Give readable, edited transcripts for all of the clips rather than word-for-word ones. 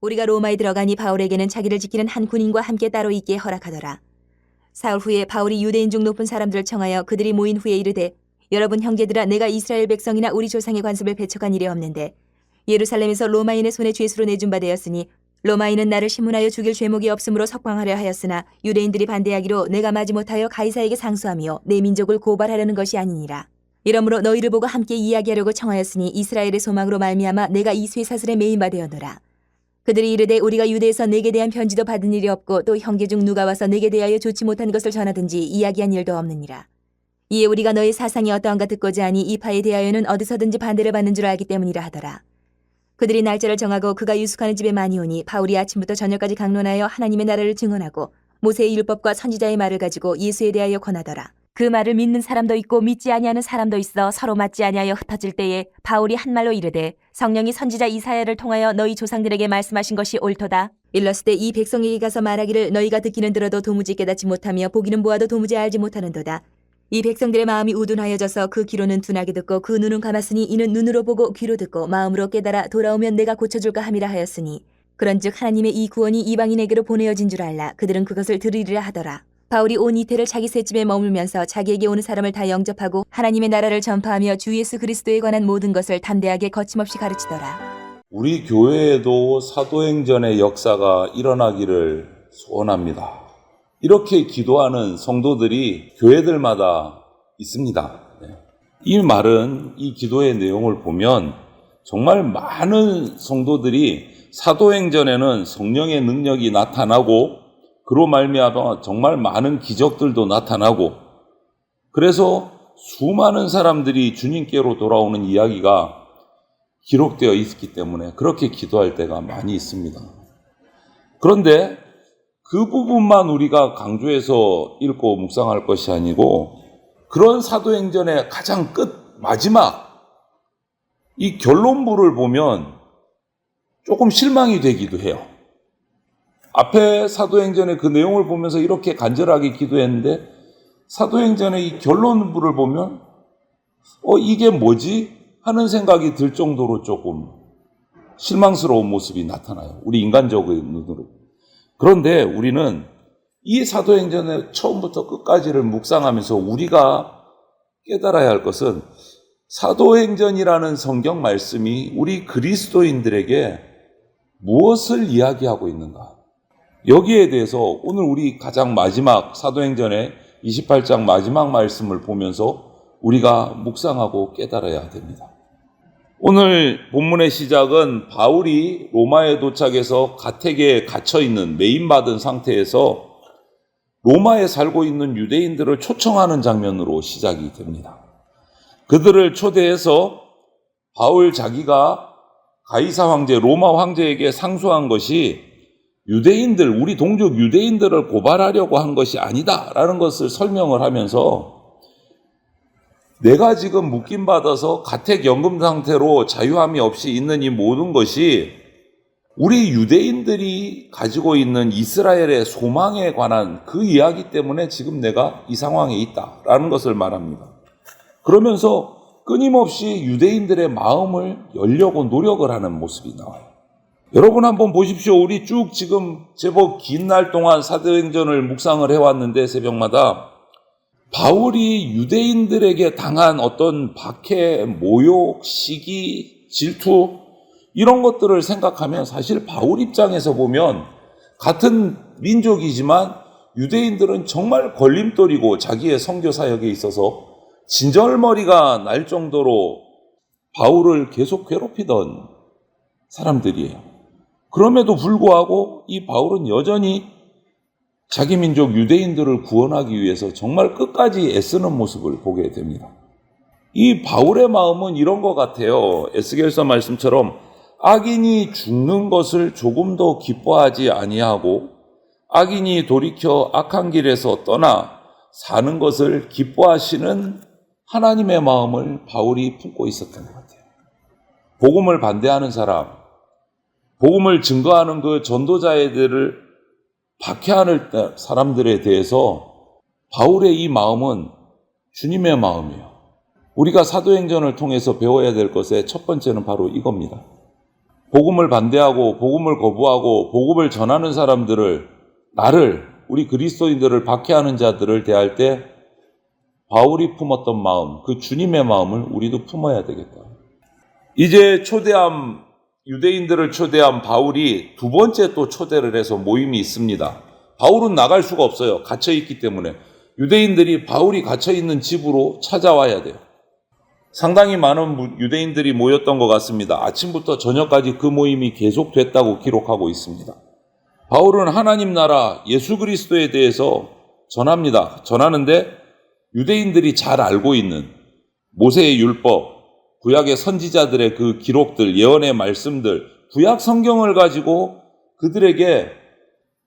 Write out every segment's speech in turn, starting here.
우리가 로마에 들어가니 바울에게는 자기를 지키는 한 군인과 함께 따로 있게 허락하더라. 사흘 후에 바울이 유대인 중 높은 사람들을 청하여 그들이 모인 후에 이르되, 여러분 형제들아, 내가 이스라엘 백성이나 우리 조상의 관습을 배척한 일이 없는데 예루살렘에서 로마인의 손에 죄수로 내준 바 되었으니 로마인은 나를 신문하여 죽일 죄목이 없으므로 석방하려 하였으나 유대인들이 반대하기로 내가 마지못하여 가이사에게 상수하며 내 민족을 고발하려는 것이 아니니라. 이러므로 너희를 보고 함께 이야기하려고 청하였으니 이스라엘의 소망으로 말미암아 내가 이 쇠사슬에 매인 바 되었노라. 그들이 이르되, 우리가 유대에서 내게 대한 편지도 받은 일이 없고 또 형제 중 누가 와서 내게 대하여 좋지 못한 것을 전하든지 이야기한 일도 없느니라. 이에 우리가 너의 사상이 어떠한가 듣고자 하니 이 파에 대하여는 어디서든지 반대를 받는 줄 알기 때문이라 하더라. 그들이 날짜를 정하고 그가 유숙하는 집에 많이 오니 바울이 아침부터 저녁까지 강론하여 하나님의 나라를 증언하고 모세의 율법과 선지자의 말을 가지고 예수에 대하여 권하더라. 그 말을 믿는 사람도 있고 믿지 아니하는 사람도 있어 서로 맞지 아니하여 흩어질 때에 바울이 한 말로 이르되, 성령이 선지자 이사야를 통하여 너희 조상들에게 말씀하신 것이 옳도다. 일렀을 때 이 백성에게 가서 말하기를, 너희가 듣기는 들어도 도무지 깨닫지 못하며 보기는 보아도 도무지 알지 못하는도다. 이 백성들의 마음이 우둔하여져서 그 귀로는 둔하게 듣고 그 눈은 감았으니 이는 눈으로 보고 귀로 듣고 마음으로 깨달아 돌아오면 내가 고쳐줄까 함이라 하였으니, 그런즉 하나님의 이 구원이 이방인에게로 보내어진 줄 알라. 그들은 그것을 들으리라 하더라. 바울이 온 이태를 자기 셋집에 머물면서 자기에게 오는 사람을 다 영접하고 하나님의 나라를 전파하며 주 예수 그리스도에 관한 모든 것을 담대하게 거침없이 가르치더라. 우리 교회에도 사도행전의 역사가 일어나기를 소원합니다. 이렇게 기도하는 성도들이 교회들마다 있습니다. 이 말은, 이 기도의 내용을 보면 정말 많은 성도들이 사도행전에는 성령의 능력이 나타나고 그로 말미암아 정말 많은 기적들도 나타나고, 그래서 수많은 사람들이 주님께로 돌아오는 이야기가 기록되어 있기 때문에 그렇게 기도할 때가 많이 있습니다. 그런데 그 부분만 우리가 강조해서 읽고 묵상할 것이 아니고, 그런 사도행전의 가장 끝 마지막 이 결론부를 보면 조금 실망이 되기도 해요. 앞에 사도행전의 그 내용을 보면서 이렇게 간절하게 기도했는데 사도행전의 이 결론부를 보면 이게 뭐지? 하는 생각이 들 정도로 조금 실망스러운 모습이 나타나요. 우리 인간적인 눈으로. 그런데 우리는 이 사도행전의 처음부터 끝까지를 묵상하면서 우리가 깨달아야 할 것은, 사도행전이라는 성경 말씀이 우리 그리스도인들에게 무엇을 이야기하고 있는가? 여기에 대해서 오늘 우리 가장 마지막 사도행전의 28장 마지막 말씀을 보면서 우리가 묵상하고 깨달아야 됩니다. 오늘 본문의 시작은 바울이 로마에 도착해서 가택에 갇혀있는, 매임받은 상태에서 로마에 살고 있는 유대인들을 초청하는 장면으로 시작이 됩니다. 그들을 초대해서 바울 자기가 가이사 황제, 로마 황제에게 상수한 것이 유대인들, 우리 동족 유대인들을 고발하려고 한 것이 아니다라는 것을 설명을 하면서, 내가 지금 묶임받아서 가택연금 상태로 자유함이 없이 있는 이 모든 것이 우리 유대인들이 가지고 있는 이스라엘의 소망에 관한 그 이야기 때문에 지금 내가 이 상황에 있다라는 것을 말합니다. 그러면서 끊임없이 유대인들의 마음을 열려고 노력을 하는 모습이 나와요. 여러분 한번 보십시오. 우리 쭉 지금 제법 긴 날 동안 사도행전을 묵상을 해왔는데 새벽마다 바울이 유대인들에게 당한 어떤 박해, 모욕, 시기, 질투, 이런 것들을 생각하면 사실 바울 입장에서 보면 같은 민족이지만 유대인들은 정말 걸림돌이고 자기의 선교 사역에 있어서 진절머리가 날 정도로 바울을 계속 괴롭히던 사람들이에요. 그럼에도 불구하고 이 바울은 여전히 자기 민족 유대인들을 구원하기 위해서 정말 끝까지 애쓰는 모습을 보게 됩니다. 이 바울의 마음은 이런 것 같아요. 에스겔서 말씀처럼 악인이 죽는 것을 조금도 기뻐하지 아니하고 악인이 돌이켜 악한 길에서 떠나 사는 것을 기뻐하시는 하나님의 마음을 바울이 품고 있었던 것 같아요. 복음을 반대하는 사람, 복음을 증거하는 그 전도자들을 박해하는 사람들에 대해서 바울의 이 마음은 주님의 마음이에요. 우리가 사도행전을 통해서 배워야 될 것의 첫 번째는 바로 이겁니다. 복음을 반대하고 복음을 거부하고 복음을 전하는 사람들을, 나를, 우리 그리스도인들을 박해하는 자들을 대할 때 바울이 품었던 마음, 그 주님의 마음을 우리도 품어야 되겠다. 이제 유대인들을 초대한 바울이 두 번째 또 초대를 해서 모임이 있습니다. 바울은 나갈 수가 없어요. 갇혀있기 때문에. 유대인들이 바울이 갇혀있는 집으로 찾아와야 돼요. 상당히 많은 유대인들이 모였던 것 같습니다. 아침부터 저녁까지 그 모임이 계속됐다고 기록하고 있습니다. 바울은 하나님 나라 예수 그리스도에 대해서 전합니다. 전하는데 유대인들이 잘 알고 있는 모세의 율법, 구약의 선지자들의 그 기록들, 예언의 말씀들, 구약 성경을 가지고 그들에게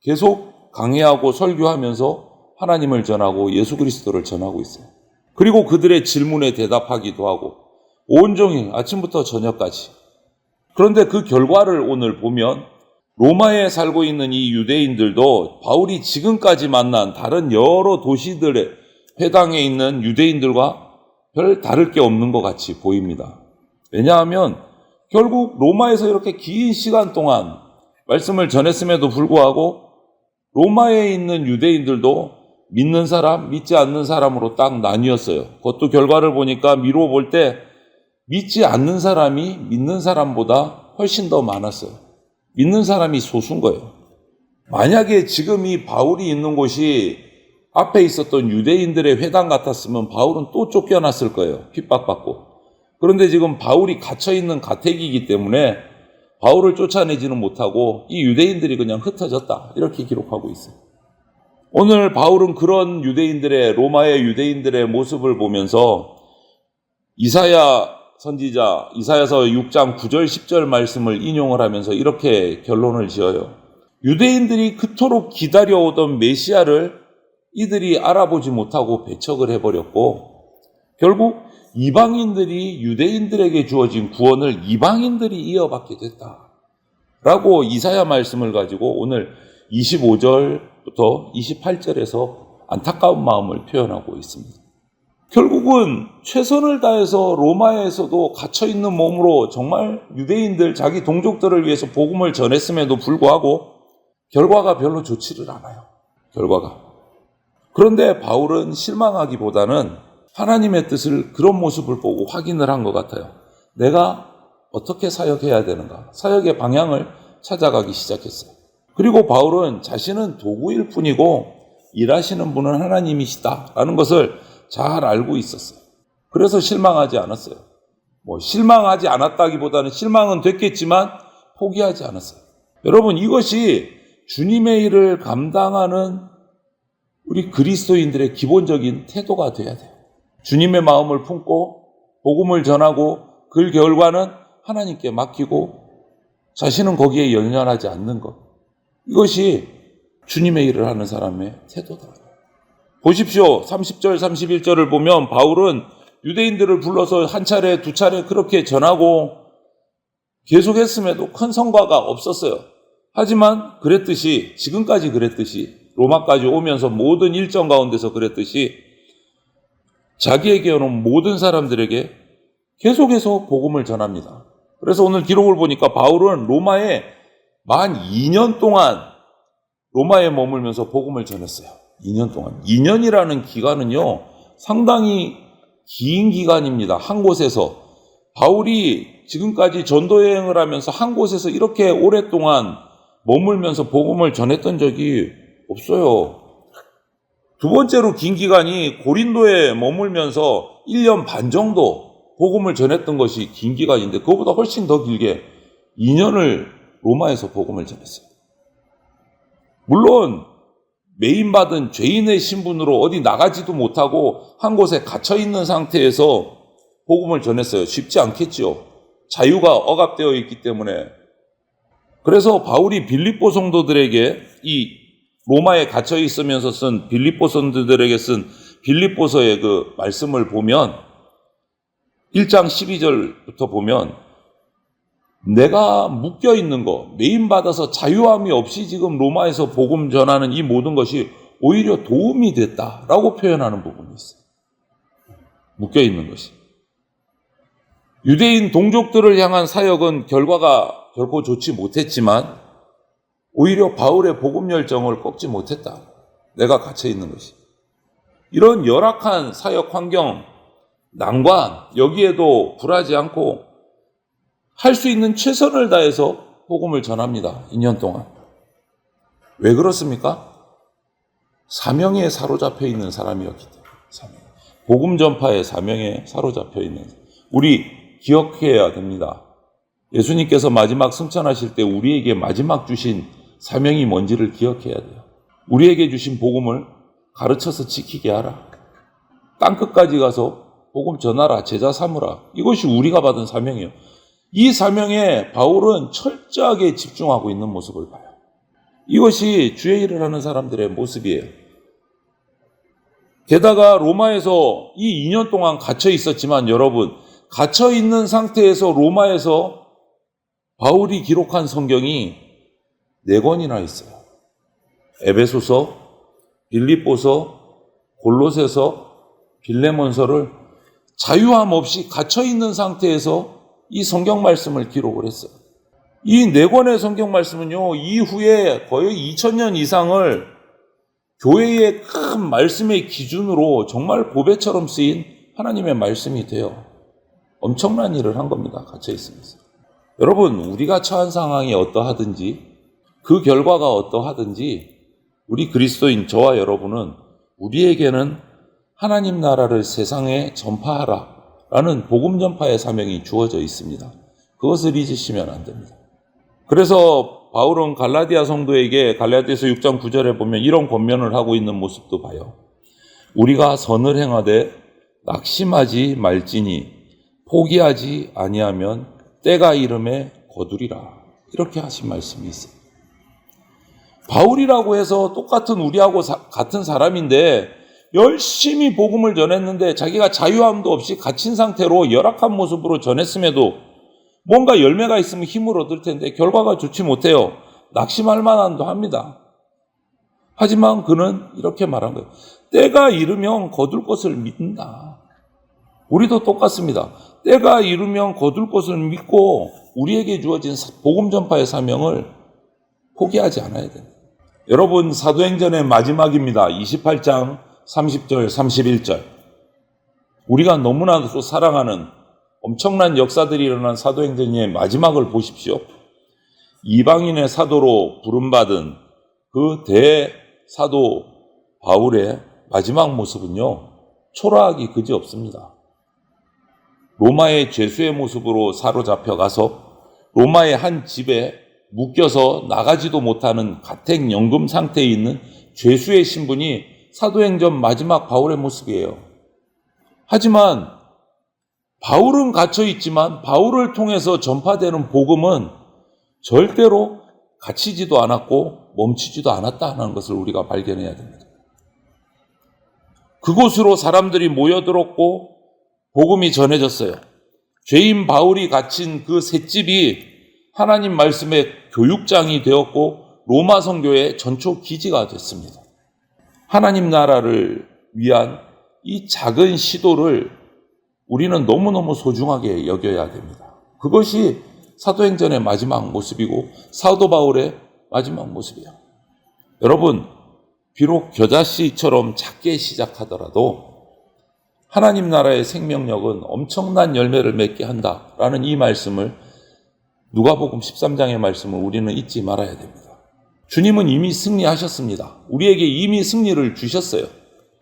계속 강해하고 설교하면서 하나님을 전하고 예수 그리스도를 전하고 있어요. 그리고 그들의 질문에 대답하기도 하고 온종일 아침부터 저녁까지. 그런데 그 결과를 오늘 보면 로마에 살고 있는 이 유대인들도 바울이 지금까지 만난 다른 여러 도시들의 회당에 있는 유대인들과 별 다를 게 없는 것 같이 보입니다. 왜냐하면 결국 로마에서 이렇게 긴 시간 동안 말씀을 전했음에도 불구하고 로마에 있는 유대인들도 믿는 사람, 믿지 않는 사람으로 딱 나뉘었어요. 그것도 결과를 보니까 미루어 볼 때 믿지 않는 사람이 믿는 사람보다 훨씬 더 많았어요. 믿는 사람이 소수인 거예요. 만약에 지금 이 바울이 있는 곳이 앞에 있었던 유대인들의 회당 같았으면 바울은 또 쫓겨났을 거예요. 핍박받고. 그런데 지금 바울이 갇혀있는 가택이기 때문에 바울을 쫓아내지는 못하고 이 유대인들이 그냥 흩어졌다. 이렇게 기록하고 있어요. 오늘 바울은 그런 로마의 유대인들의 모습을 보면서 이사야 선지자, 이사야서 6장 9절 10절 말씀을 인용을 하면서 이렇게 결론을 지어요. 유대인들이 그토록 기다려오던 메시아를 이들이 알아보지 못하고 배척을 해버렸고 결국 이방인들이 유대인들에게 주어진 구원을 이방인들이 이어받게 됐다라고 이사야 말씀을 가지고 오늘 25절부터 28절에서 안타까운 마음을 표현하고 있습니다. 결국은 최선을 다해서 로마에서도 갇혀있는 몸으로 정말 유대인들, 자기 동족들을 위해서 복음을 전했음에도 불구하고 결과가 별로 좋지를 않아요. 결과가. 그런데 바울은 실망하기보다는 하나님의 뜻을 그런 모습을 보고 확인을 한 것 같아요. 내가 어떻게 사역해야 되는가? 사역의 방향을 찾아가기 시작했어요. 그리고 바울은 자신은 도구일 뿐이고 일하시는 분은 하나님이시다라는 것을 잘 알고 있었어요. 그래서 실망하지 않았어요. 실망하지 않았다기보다는 실망은 됐겠지만 포기하지 않았어요. 여러분, 이것이 주님의 일을 감당하는 우리 그리스도인들의 기본적인 태도가 돼야 돼요. 주님의 마음을 품고 복음을 전하고 그 결과는 하나님께 맡기고 자신은 거기에 연연하지 않는 것. 이것이 주님의 일을 하는 사람의 태도다. 보십시오. 30절, 31절을 보면 바울은 유대인들을 불러서 한 차례, 두 차례 그렇게 전하고 계속했음에도 큰 성과가 없었어요. 하지만 그랬듯이, 지금까지 그랬듯이, 로마까지 오면서 모든 일정 가운데서 그랬듯이 자기에게 오는 모든 사람들에게 계속해서 복음을 전합니다. 그래서 오늘 기록을 보니까 바울은 로마에 만 2년 동안 로마에 머물면서 복음을 전했어요. 2년 동안. 2년이라는 기간은요, 상당히 긴 기간입니다. 한 곳에서. 바울이 지금까지 전도 여행을 하면서 한 곳에서 이렇게 오랫동안 머물면서 복음을 전했던 적이 없어요. 두 번째로 긴 기간이 고린도에 머물면서 1년 반 정도 복음을 전했던 것이 긴 기간인데 그것보다 훨씬 더 길게 2년을 로마에서 복음을 전했어요. 물론 매인받은 죄인의 신분으로 어디 나가지도 못하고 한 곳에 갇혀있는 상태에서 복음을 전했어요. 쉽지 않겠죠. 자유가 억압되어 있기 때문에. 그래서 바울이 빌립보 성도들에게 이 로마에 갇혀 있으면서 쓴 빌립보 성도들에게 쓴 빌립보서의 그 말씀을 보면 1장 12절부터 보면 내가 묶여 있는 거, 매인받아서 자유함이 없이 지금 로마에서 복음 전하는 이 모든 것이 오히려 도움이 됐다라고 표현하는 부분이 있어요. 묶여 있는 것이. 유대인 동족들을 향한 사역은 결과가 결코 좋지 못했지만 오히려 바울의 복음 열정을 꺾지 못했다. 내가 갇혀 있는 것이. 이런 열악한 사역 환경, 난관, 여기에도 굴하지 않고 할 수 있는 최선을 다해서 복음을 전합니다. 2년 동안. 왜 그렇습니까? 사명에 사로잡혀 있는 사람이었기 때문에. 복음 전파의 사명에 사로잡혀 있는. 우리 기억해야 됩니다. 예수님께서 마지막 승천하실 때 우리에게 마지막 주신 사명이 뭔지를 기억해야 돼요. 우리에게 주신 복음을 가르쳐서 지키게 하라. 땅끝까지 가서 복음 전하라, 제자 삼으라. 이것이 우리가 받은 사명이에요. 이 사명에 바울은 철저하게 집중하고 있는 모습을 봐요. 이것이 주의 일을 하는 사람들의 모습이에요. 게다가 로마에서 이 2년 동안 갇혀 있었지만 여러분, 갇혀 있는 상태에서 로마에서 바울이 기록한 성경이 4권이나 있어요. 에베소서, 빌립보서, 골로새서, 빌레몬서를 자유함 없이 갇혀 있는 상태에서 이 성경 말씀을 기록을 했어요. 이 4권의 성경 말씀은요, 이후에 거의 2000년 이상을 교회의 큰 말씀의 기준으로 정말 보배처럼 쓰인 하나님의 말씀이 돼요. 엄청난 일을 한 겁니다. 갇혀 있으면서. 여러분, 우리가 처한 상황이 어떠하든지 그 결과가 어떠하든지 우리 그리스도인 저와 여러분은 우리에게는 하나님 나라를 세상에 전파하라 라는 복음 전파의 사명이 주어져 있습니다. 그것을 잊으시면 안 됩니다. 그래서 바울은 갈라디아 성도에게 갈라디아서 6장 9절에 보면 이런 권면을 하고 있는 모습도 봐요. 우리가 선을 행하되 낙심하지 말지니 포기하지 아니하면 때가 이름에 거두리라. 이렇게 하신 말씀이 있어요. 바울이라고 해서 똑같은 우리하고 같은 사람인데 열심히 복음을 전했는데 자기가 자유함도 없이 갇힌 상태로 열악한 모습으로 전했음에도 뭔가 열매가 있으면 힘을 얻을 텐데 결과가 좋지 못해요. 낙심할 만한도 합니다. 하지만 그는 이렇게 말한 거예요. 때가 이르면 거둘 것을 믿는다. 우리도 똑같습니다. 때가 이르면 거둘 것을 믿고 우리에게 주어진 복음 전파의 사명을 포기하지 않아야 됩니다. 여러분, 사도행전의 마지막입니다. 28장 30절, 31절. 우리가 너무나도 사랑하는 엄청난 역사들이 일어난 사도행전의 마지막을 보십시오. 이방인의 사도로 부름받은 그 대사도 바울의 마지막 모습은요, 초라하기 그지없습니다. 로마의 죄수의 모습으로 사로잡혀 가서 로마의 한 집에 묶여서 나가지도 못하는 가택연금 상태에 있는 죄수의 신분이 사도행전 마지막 바울의 모습이에요. 하지만 바울은 갇혀 있지만 바울을 통해서 전파되는 복음은 절대로 갇히지도 않았고 멈추지도 않았다는 것을 우리가 발견해야 됩니다. 그곳으로 사람들이 모여들었고 복음이 전해졌어요. 죄인 바울이 갇힌 그 셋집이 하나님 말씀의 교육장이 되었고 로마 성교의 전초 기지가 됐습니다. 하나님 나라를 위한 이 작은 시도를 우리는 너무너무 소중하게 여겨야 됩니다. 그것이 사도행전의 마지막 모습이고 사도 바울의 마지막 모습이에요. 여러분, 비록 겨자씨처럼 작게 시작하더라도 하나님 나라의 생명력은 엄청난 열매를 맺게 한다라는 이 말씀을 누가복음 13장의 말씀을 우리는 잊지 말아야 됩니다. 주님은 이미 승리하셨습니다. 우리에게 이미 승리를 주셨어요.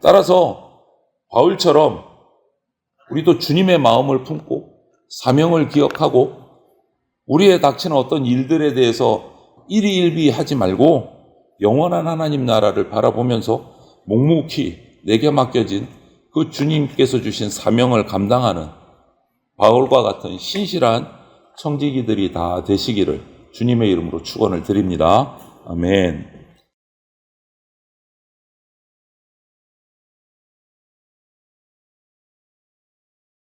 따라서 바울처럼 우리도 주님의 마음을 품고 사명을 기억하고 우리의 닥치는 어떤 일들에 대해서 일희일비하지 말고 영원한 하나님 나라를 바라보면서 묵묵히 내게 맡겨진 그 주님께서 주신 사명을 감당하는 바울과 같은 신실한 청지기들이 다 되시기를 주님의 이름으로 축원을 드립니다. 아멘.